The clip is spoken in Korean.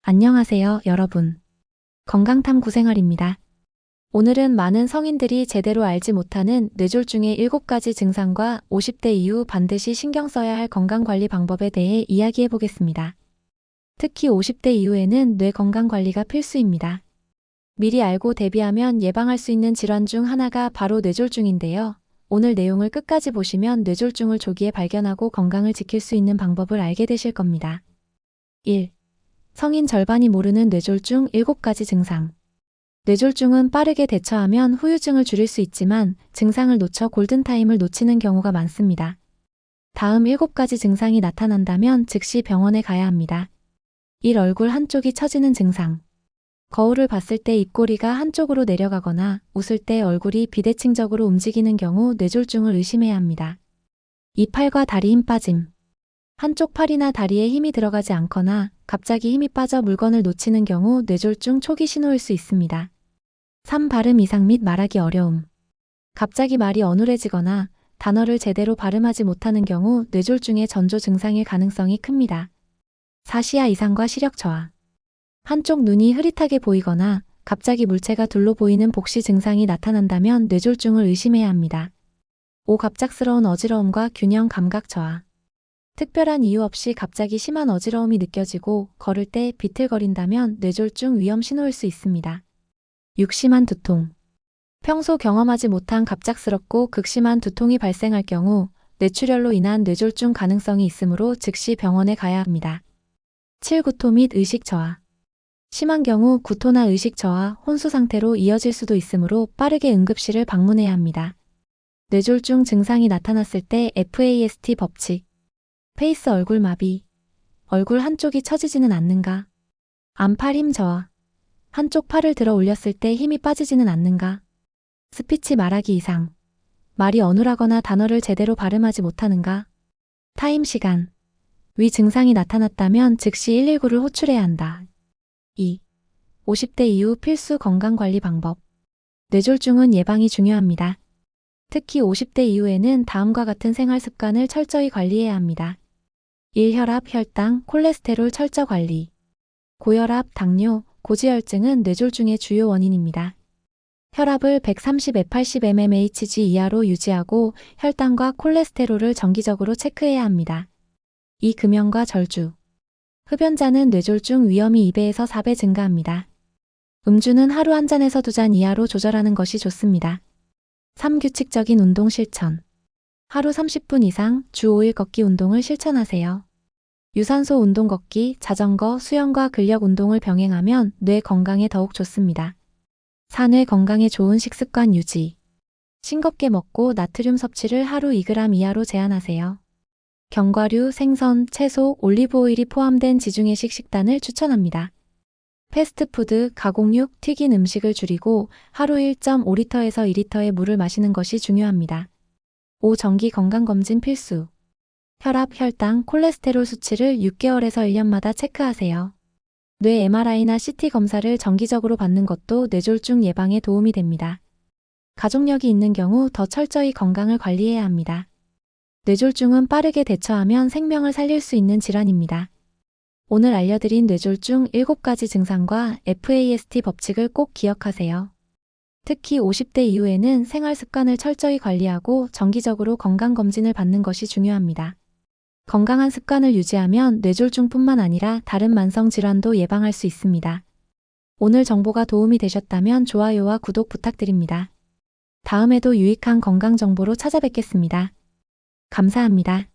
안녕하세요, 여러분. 건강탐구 생활입니다. 오늘은 많은 성인들이 제대로 알지 못하는 뇌졸중의 7가지 증상과 50대 이후 반드시 신경 써야 할 건강관리 방법에 대해 이야기해 보겠습니다. 특히 50대 이후에는 뇌 건강관리가 필수입니다. 미리 알고 대비하면 예방할 수 있는 질환 중 하나가 바로 뇌졸중인데요. 오늘 내용을 끝까지 보시면 뇌졸중을 조기에 발견하고 건강을 지킬 수 있는 방법을 알게 되실 겁니다. 1. 성인 절반이 모르는 뇌졸중 7가지 증상. 뇌졸중은 빠르게 대처하면 후유증을 줄일 수 있지만 증상을 놓쳐 골든타임을 놓치는 경우가 많습니다. 다음 7가지 증상이 나타난다면 즉시 병원에 가야 합니다. 1. 얼굴 한쪽이 처지는 증상. 거울을 봤을 때 입꼬리가 한쪽으로 내려가거나 웃을 때 얼굴이 비대칭적으로 움직이는 경우 뇌졸중을 의심해야 합니다. 2. 팔과 다리 힘 빠짐. 한쪽 팔이나 다리에 힘이 들어가지 않거나 갑자기 힘이 빠져 물건을 놓치는 경우 뇌졸중 초기 신호일 수 있습니다. 3. 발음 이상 및 말하기 어려움. 갑자기 말이 어눌해지거나 단어를 제대로 발음하지 못하는 경우 뇌졸중의 전조 증상일 가능성이 큽니다. 4. 시야 이상과 시력 저하. 한쪽 눈이 흐릿하게 보이거나 갑자기 물체가 둘로 보이는 복시 증상이 나타난다면 뇌졸중을 의심해야 합니다. 5. 갑작스러운 어지러움과 균형 감각 저하. 특별한 이유 없이 갑자기 심한 어지러움이 느껴지고 걸을 때 비틀거린다면 뇌졸중 위험 신호일 수 있습니다. 6. 심한 두통. 평소 경험하지 못한 갑작스럽고 극심한 두통이 발생할 경우 뇌출혈로 인한 뇌졸중 가능성이 있으므로 즉시 병원에 가야 합니다. 7. 구토 및 의식 저하. 심한 경우 구토나 의식 저하, 혼수 상태로 이어질 수도 있으므로 빠르게 응급실을 방문해야 합니다. 뇌졸중 증상이 나타났을 때 FAST 법칙. 페이스 얼굴 마비. 얼굴 한쪽이 처지지는 않는가? 안팔 힘 저하. 한쪽 팔을 들어 올렸을 때 힘이 빠지지는 않는가? 스피치 말하기 이상. 말이 어눌하거나 단어를 제대로 발음하지 못하는가? 타임 시간. 위 증상이 나타났다면 즉시 119를 호출해야 한다. 2. 50대 이후 필수 건강관리 방법. 뇌졸중은 예방이 중요합니다. 특히 50대 이후에는 다음과 같은 생활 습관을 철저히 관리해야 합니다. 1. 혈압, 혈당, 콜레스테롤 철저 관리. 고혈압, 당뇨, 고지혈증은 뇌졸중의 주요 원인입니다. 혈압을 130/80 mmHg 이하로 유지하고 혈당과 콜레스테롤을 정기적으로 체크해야 합니다. 2. 금연과 절주. 흡연자는 뇌졸중 위험이 2배에서 4배 증가합니다. 음주는 하루 1잔에서 2잔 이하로 조절하는 것이 좋습니다. 3. 규칙적인 운동 실천. 하루 30분 이상 주 5일 걷기 운동을 실천하세요. 유산소 운동 걷기, 자전거, 수영과 근력 운동을 병행하면 뇌 건강에 더욱 좋습니다. 4. 뇌 건강에 좋은 식습관 유지. 싱겁게 먹고 나트륨 섭취를 하루 2g 이하로 제한하세요. 견과류, 생선, 채소, 올리브오일이 포함된 지중해식 식단을 추천합니다. 패스트푸드, 가공육, 튀긴 음식을 줄이고 하루 1.5리터에서 2리터의 물을 마시는 것이 중요합니다. 5. 정기 건강검진 필수. 혈압, 혈당, 콜레스테롤 수치를 6개월에서 1년마다 체크하세요. 뇌 MRI나 CT 검사를 정기적으로 받는 것도 뇌졸중 예방에 도움이 됩니다. 가족력이 있는 경우 더 철저히 건강을 관리해야 합니다. 뇌졸중은 빠르게 대처하면 생명을 살릴 수 있는 질환입니다. 오늘 알려드린 뇌졸중 7가지 증상과 FAST 법칙을 꼭 기억하세요. 특히 50대 이후에는 생활 습관을 철저히 관리하고 정기적으로 건강검진을 받는 것이 중요합니다. 건강한 습관을 유지하면 뇌졸중뿐만 아니라 다른 만성 질환도 예방할 수 있습니다. 오늘 정보가 도움이 되셨다면 좋아요와 구독 부탁드립니다. 다음에도 유익한 건강 정보로 찾아뵙겠습니다. 감사합니다.